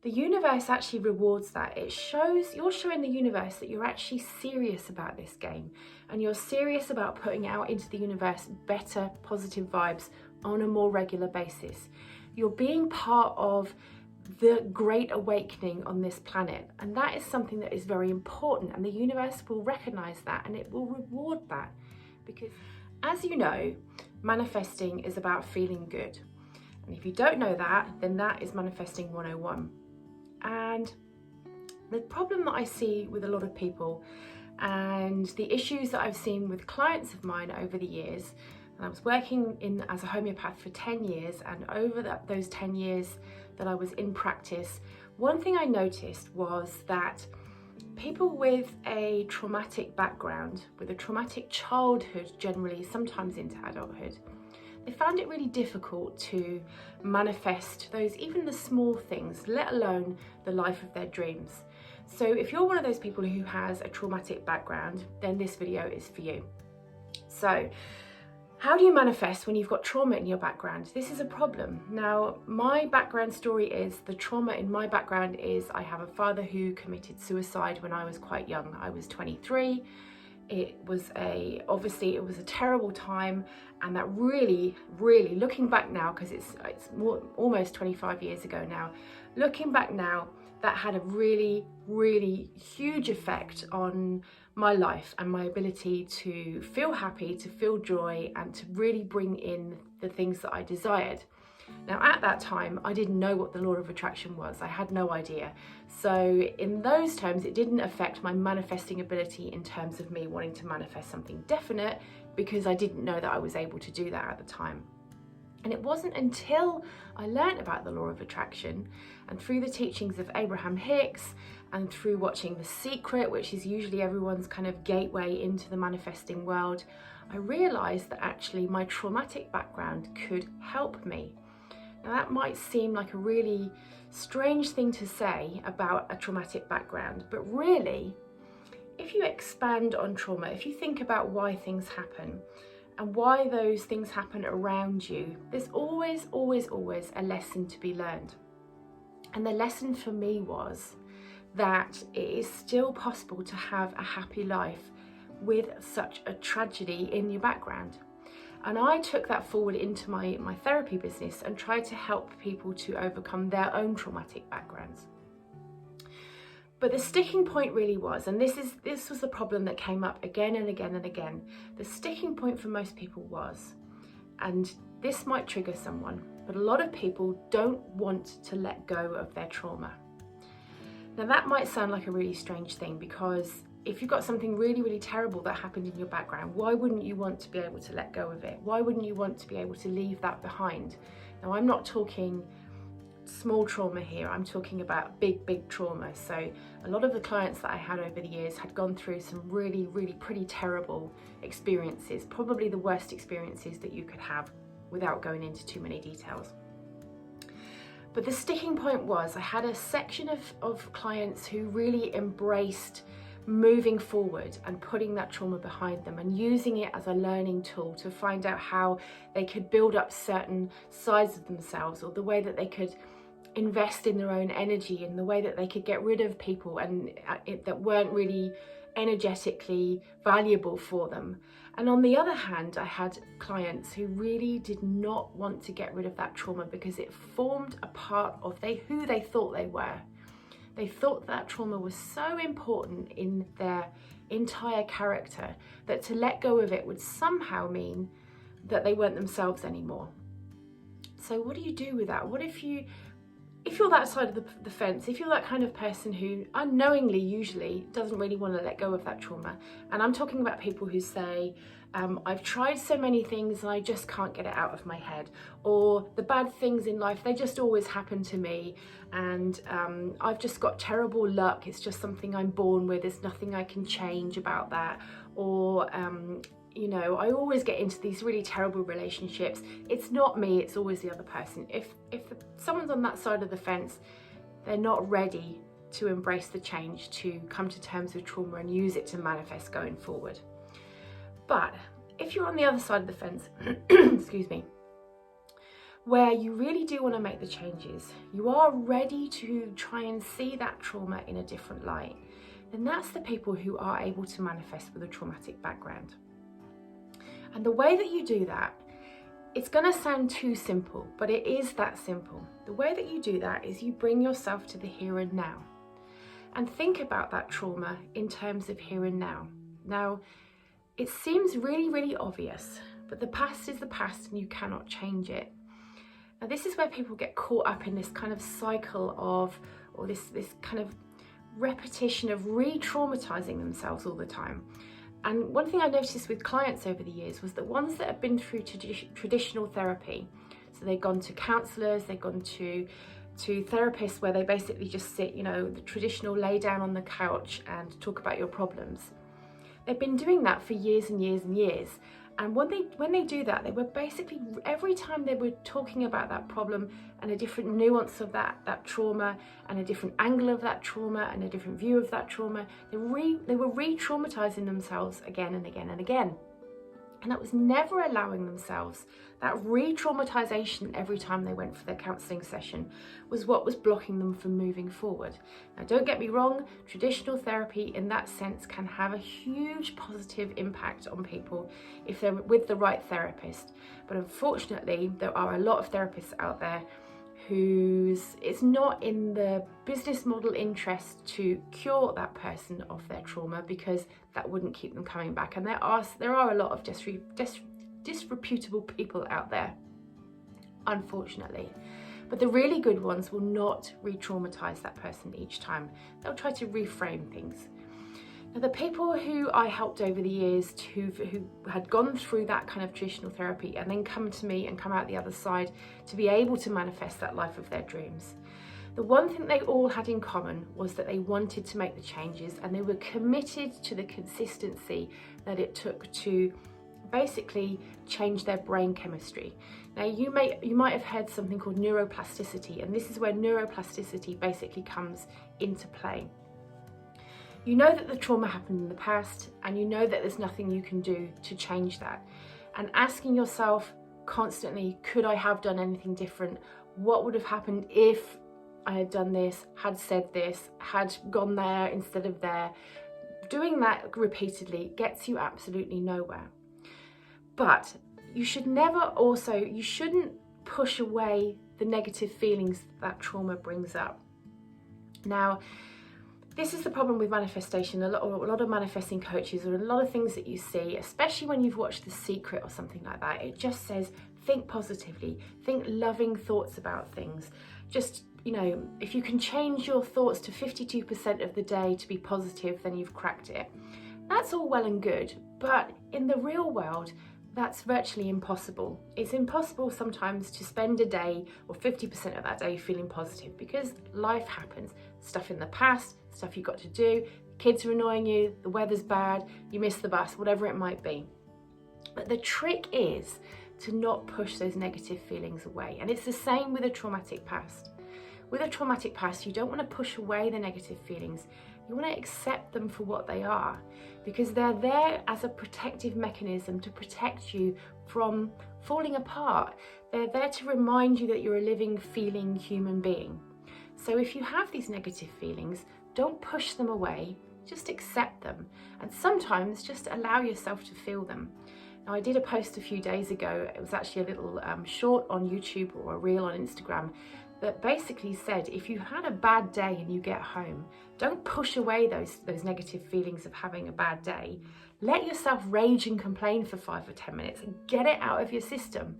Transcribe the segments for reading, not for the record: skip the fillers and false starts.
the universe actually rewards that. You're showing the universe that you're actually serious about this game, and you're serious about putting out into the universe better, positive vibes on a more regular basis. You're being part of the great awakening on this planet, and that is something that is very important, and the universe will recognize that and it will reward that, because as you know, manifesting is about feeling good. And if you don't know that, then that is manifesting 101. And the problem that I see with a lot of people, and the issues that I've seen with clients of mine over the years, and I was working as a homeopath for 10 years, and over those 10 years that I was in practice, one thing I noticed was that people with a traumatic background, with a traumatic childhood generally, sometimes into adulthood, they found it really difficult to manifest those, even the small things, let alone the life of their dreams. So if you're one of those people who has a traumatic background, then this video is for you. So how do you manifest when you've got trauma in your background? This is a problem. Now, my background story is, the trauma in my background is, I have a father who committed suicide when I was quite young. I was 23. Obviously it was a terrible time, and that really, looking back now, because it's almost 25 years ago now, looking back now, that had a really huge effect on my life and my ability to feel happy, to feel joy, and to really bring in the things that I desired. Now, at that time, I didn't know what the law of attraction was. I had no idea. So in those terms, it didn't affect my manifesting ability in terms of me wanting to manifest something definite, because I didn't know that I was able to do that at the time. And it wasn't until I learned about the law of attraction, and through the teachings of Abraham Hicks, and through watching The Secret, which is usually everyone's kind of gateway into the manifesting world, I realized that actually my traumatic background could help me. Now, that might seem like a really strange thing to say about a traumatic background, but really, if you expand on trauma, if you think about why things happen and why those things happen around you, there's always a lesson to be learned. And the lesson for me was that it is still possible to have a happy life with such a tragedy in your background. And I took that forward into my therapy business and tried to help people to overcome their own traumatic backgrounds. But the sticking point really was, and this was the problem that came up again and again and again, the sticking point for most people was, and this might trigger someone, but a lot of people don't want to let go of their trauma. Now, that might sound like a really strange thing, because if you've got something really terrible that happened in your background, why wouldn't you want to be able to let go of it? Why wouldn't you want to be able to leave that behind? Now, I'm not talking small trauma here, I'm talking about big trauma. So a lot of the clients that I had over the years had gone through some really pretty terrible experiences, probably the worst experiences that you could have, without going into too many details. But the sticking point was, I had a section of clients who really embraced moving forward and putting that trauma behind them and using it as a learning tool to find out how they could build up certain sides of themselves, or the way that they could invest in their own energy, and the way that they could get rid of people that weren't really energetically valuable for them. And on the other hand, I had clients who really did not want to get rid of that trauma because it formed a part of who they thought they were. They thought that trauma was so important in their entire character that to let go of it would somehow mean that they weren't themselves anymore. So what do you do with that? What if you're that side of the fence, if you're that kind of person who unknowingly usually doesn't really want to let go of that trauma? And I'm talking about people who say, I've tried so many things and I just can't get it out of my head, or the bad things in life, they just always happen to me, and I've just got terrible luck, it's just something I'm born with, there's nothing I can change about that, or I always get into these really terrible relationships, it's not me, it's always the other person. If someone's on that side of the fence, they're not ready to embrace the change, to come to terms with trauma and use it to manifest going forward. But if you're on the other side of the fence, excuse me, where you really do want to make the changes, you are ready to try and see that trauma in a different light, then that's the people who are able to manifest with a traumatic background. And the way that you do that, it's going to sound too simple, but it is that simple. The way that you do that is you bring yourself to the here and now and think about that trauma in terms of here and now. Now, it seems really, really obvious, but the past is the past and you cannot change it. Now, this is where people get caught up in this kind of cycle of, or this kind of repetition of re-traumatizing themselves all the time. And one thing I noticed with clients over the years was that ones that have been through traditional therapy, so they've gone to counsellors, they've gone to therapists where they basically just sit, the traditional lay down on the couch and talk about your problems. They've been doing that for years and years and years. And when they do that, they were basically, every time they were talking about that problem and a different nuance of that trauma and a different angle of that trauma and a different view of that trauma, they were re-traumatizing themselves again and again and again. And that was never allowing themselves that re-traumatization every time they went for their counselling session was what was blocking them from moving forward. Now, don't get me wrong, traditional therapy in that sense can have a huge positive impact on people if they're with the right therapist. But unfortunately, there are a lot of therapists out there whose it's not in the business model interest to cure that person of their trauma, because that wouldn't keep them coming back. And there are a lot of disreputable people out there, unfortunately. But the really good ones will not re-traumatize that person each time. They'll try to reframe things. Now, the people who I helped over the years who had gone through that kind of traditional therapy and then come to me and come out the other side to be able to manifest that life of their dreams, the one thing they all had in common was that they wanted to make the changes and they were committed to the consistency that it took to basically change their brain chemistry. Now, you might have heard something called neuroplasticity, and this is where neuroplasticity basically comes into play. You know that the trauma happened in the past and you know that there's nothing you can do to change that. And asking yourself constantly, could I have done anything different? What would have happened if I had done this, had said this, had gone there instead of there? Doing that repeatedly gets you absolutely nowhere. But you shouldn't push away the negative feelings that trauma brings up. Now, this is the problem with manifestation. A lot of manifesting coaches, or a lot of things that you see, especially when you've watched The Secret or something like that, it just says, think positively, think loving thoughts about things. Just, if you can change your thoughts to 52% of the day to be positive, then you've cracked it. That's all well and good, but in the real world, that's virtually impossible. It's impossible sometimes to spend a day or 50% of that day feeling positive, because life happens. Stuff in the past, stuff you've got to do, kids are annoying you, the weather's bad, you miss the bus, whatever it might be. But the trick is to not push those negative feelings away. And it's the same with a traumatic past. With a traumatic past, you don't want to push away the negative feelings. You want to accept them for what they are, because they're there as a protective mechanism to protect you from falling apart. They're there to remind you that you're a living, feeling human being. So if you have these negative feelings, don't push them away, just accept them. And sometimes just allow yourself to feel them. Now, I did a post a few days ago, it was actually a little short on YouTube or a reel on Instagram, that basically said, if you had a bad day and you get home, don't push away those negative feelings of having a bad day. Let yourself rage and complain for 5 or 10 minutes and get it out of your system.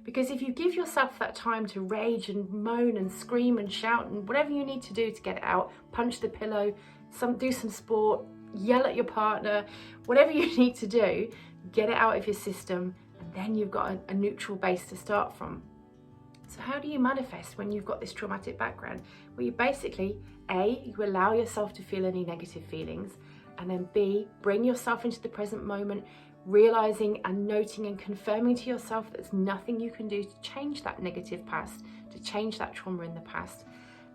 Because if you give yourself that time to rage and moan and scream and shout and whatever you need to do to get it out, punch the pillow, do some sport, yell at your partner, whatever you need to do, get it out of your system, and then you've got a neutral base to start from. So how do you manifest when you've got this traumatic background? Well, you basically, A, you allow yourself to feel any negative feelings, and then B, bring yourself into the present moment, realizing and noting and confirming to yourself that there's nothing you can do to change that negative past, to change that trauma in the past,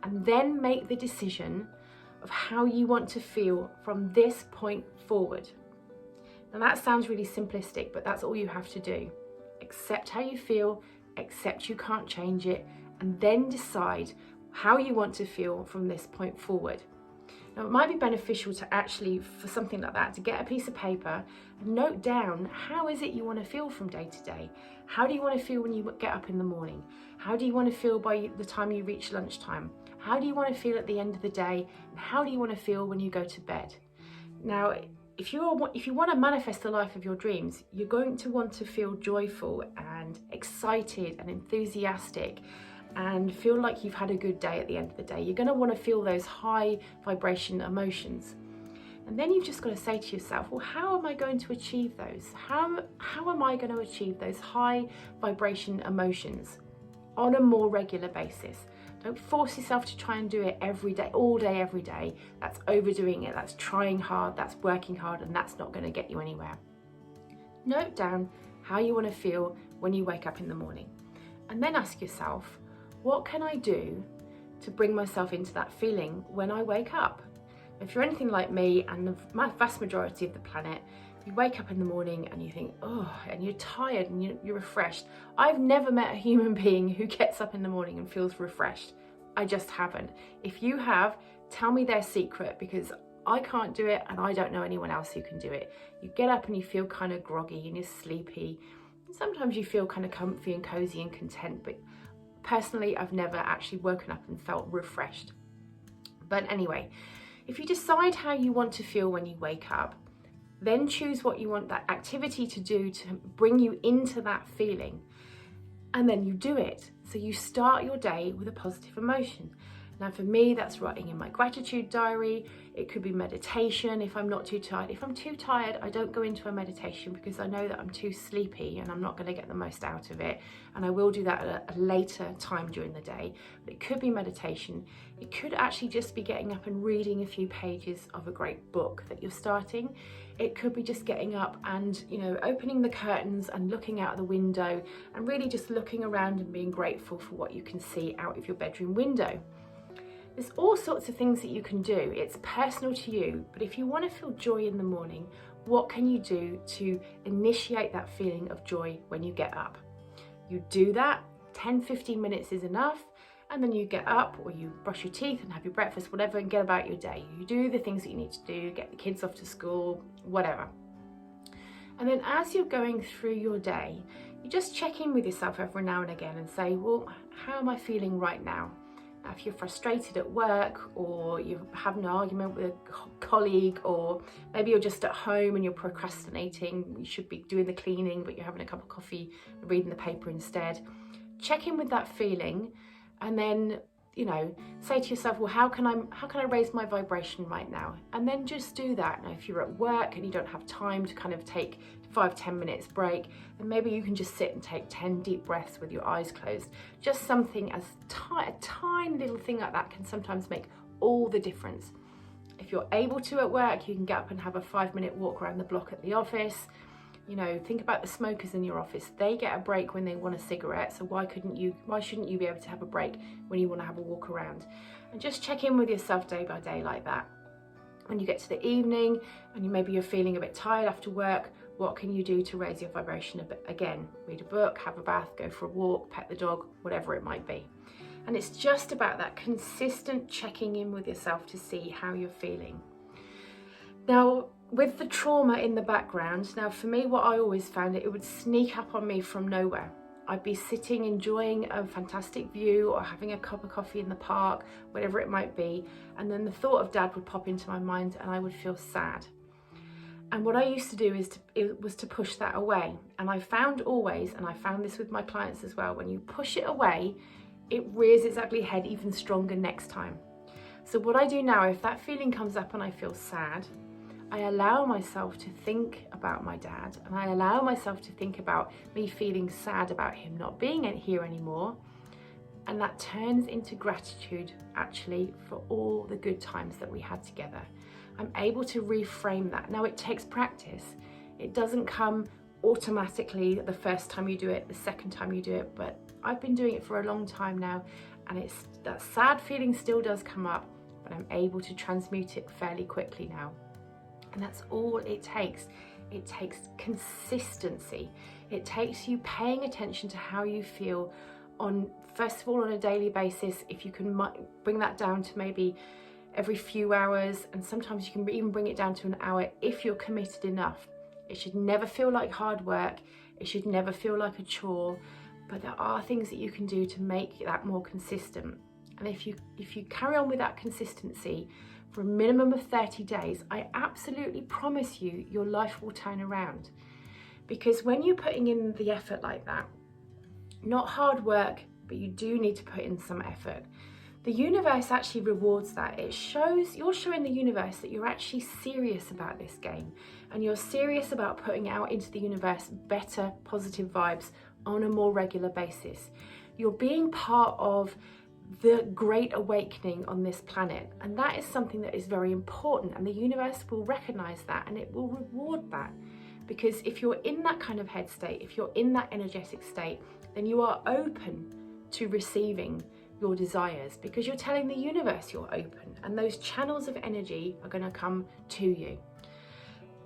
and then make the decision of how you want to feel from this point forward. Now, that sounds really simplistic, but that's all you have to do. Accept how you feel, accept you can't change it, and then decide how you want to feel from this point forward. Now, it might be beneficial to actually, for something like that, to get a piece of paper and note down how is it you want to feel from day to day. How do you want to feel when you get up in the morning? How do you want to feel by the time you reach lunchtime? How do you want to feel at the end of the day? And how do you want to feel when you go to bed? Now, if you want to manifest the life of your dreams, you're going to want to feel joyful and excited and enthusiastic and feel like you've had a good day at the end of the day. You're going to want to feel those high vibration emotions. And then you've just got to say to yourself, well, how am I going to achieve those? How am I going to achieve those high vibration emotions on a more regular basis? Don't force yourself to try and do it every day, all day, every day. That's overdoing it. That's trying hard. That's working hard, and that's not going to get you anywhere. Note down how you want to feel when you wake up in the morning, and then ask yourself, what can I do to bring myself into that feeling when I wake up? If you're anything like me and the vast majority of the planet, you wake up in the morning and you think, oh, and you're tired and you're refreshed. I've never met a human being who gets up in the morning and feels refreshed. I just haven't. If you have, tell me their secret, because I can't do it and I don't know anyone else who can do it. You get up and you feel kind of groggy and you're sleepy. Sometimes you feel kind of comfy and cozy and content, but personally, I've never actually woken up and felt refreshed. But anyway, if you decide how you want to feel when you wake up, then choose what you want that activity to do to bring you into that feeling. And then you do it. So you start your day with a positive emotion. Now for me, that's writing in my gratitude diary. It could be meditation if I'm not too tired. If I'm too tired, I don't go into a meditation because I know that I'm too sleepy and I'm not going to get the most out of it. And I will do that at a later time during the day. But it could be meditation. It could actually just be getting up and reading a few pages of a great book that you're starting. It could be just getting up and, opening the curtains and looking out the window and really just looking around and being grateful for what you can see out of your bedroom window. There's all sorts of things that you can do. It's personal to you, but if you want to feel joy in the morning, what can you do to initiate that feeling of joy when you get up? You do that, 10-15 minutes is enough, and then you get up or you brush your teeth and have your breakfast, whatever, and get about your day. You do the things that you need to do, get the kids off to school, whatever. And then as you're going through your day, you just check in with yourself every now and again and say, well, how am I feeling right now? If you're frustrated at work, or you're having an argument with a colleague, or maybe you're just at home and you're procrastinating, you should be doing the cleaning but you're having a cup of coffee and reading the paper instead, check in with that feeling and then say to yourself, well, how can I raise my vibration right now? And then just do that. Now if you're at work and you don't have time to kind of take 5-10 minutes break, then maybe you can just sit and take 10 deep breaths with your eyes closed. Just something as a tiny little thing like that can sometimes make all the difference. If you're able to at work, you can get up and have a 5-minute walk around the block at the office. Think about the smokers in your office. They get a break when they want a cigarette, so why shouldn't you be able to have a break when you want to have a walk around? And just check in with yourself day by day like that. When you get to the evening and maybe you're feeling a bit tired after work, what can you do to raise your vibration a bit? Again, read a book, have a bath, go for a walk, pet the dog, whatever it might be. And it's just about that consistent checking in with yourself to see how you're feeling. Now, with the trauma in the background, now for me, what I always found, it would sneak up on me from nowhere. I'd be sitting enjoying a fantastic view or having a cup of coffee in the park, whatever it might be, and then the thought of Dad would pop into my mind and I would feel sad. And what I used to do was to push that away. And I found always, and I found this with my clients as well, when you push it away, it rears its ugly head even stronger next time. So what I do now, if that feeling comes up and I feel sad, I allow myself to think about my dad, and I allow myself to think about me feeling sad about him not being here anymore. And that turns into gratitude actually for all the good times that we had together. I'm able to reframe that. Now it takes practice. It doesn't come automatically the first time you do it, the second time you do it, but I've been doing it for a long time now, and that sad feeling still does come up, but I'm able to transmute it fairly quickly now. And that's all it takes. It takes consistency. It takes you paying attention to how you feel on, first of all, on a daily basis. If you can bring that down to maybe every few hours, and sometimes you can even bring it down to an hour if you're committed enough. It should never feel like hard work. It should never feel like a chore, but there are things that you can do to make that more consistent. And if you carry on with that consistency for a minimum of 30 days, I absolutely promise you your life will turn around. Because when you're putting in the effort like that, not hard work, but you do need to put in some effort, the universe actually rewards that. You're showing the universe that you're actually serious about this game, and you're serious about putting out into the universe better, positive vibes on a more regular basis. You're being part of the great awakening on this planet, and that is something that is very important, and the universe will recognize that and it will reward that. Because if you're in that kind of head state, if you're in that energetic state, then you are open to receiving your desires, because you're telling the universe you're open, and those channels of energy are going to come to you.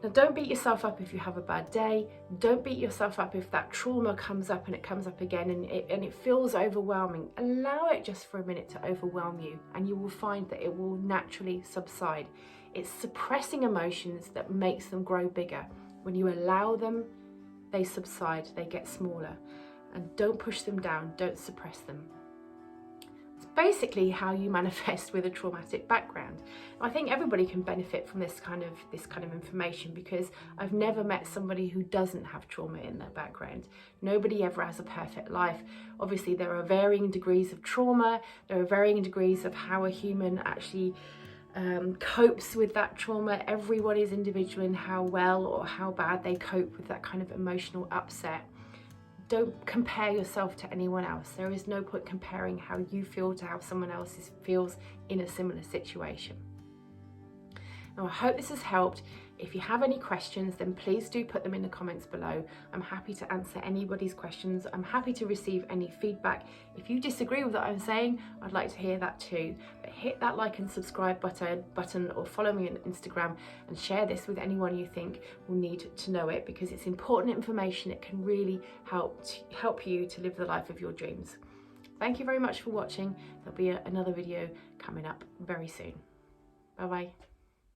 Now, don't beat yourself up if you have a bad day. Don't beat yourself up if that trauma comes up and it comes up again and it feels overwhelming. Allow it just for a minute to overwhelm you, and you will find that it will naturally subside. It's suppressing emotions that makes them grow bigger. When you allow them, they subside, they get smaller. And don't push them down, don't suppress them. It's basically how you manifest with a traumatic background. I think everybody can benefit from this kind of information, because I've never met somebody who doesn't have trauma in their background. Nobody ever has a perfect life. Obviously, there are varying degrees of trauma. There are varying degrees of how a human actually copes with that trauma. Everyone is individual in how well or how bad they cope with that kind of emotional upset. Don't compare yourself to anyone else. There is no point comparing how you feel to how someone else feels in a similar situation. Now, I hope this has helped. If you have any questions, then please do put them in the comments below. I'm happy to answer anybody's questions. I'm happy to receive any feedback. If you disagree with what I'm saying, I'd like to hear that too. But hit that like and subscribe button or follow me on Instagram, and share this with anyone you think will need to know it, because it's important information. It can really help you to live the life of your dreams. Thank you very much for watching. There'll be another video coming up very soon. Bye bye.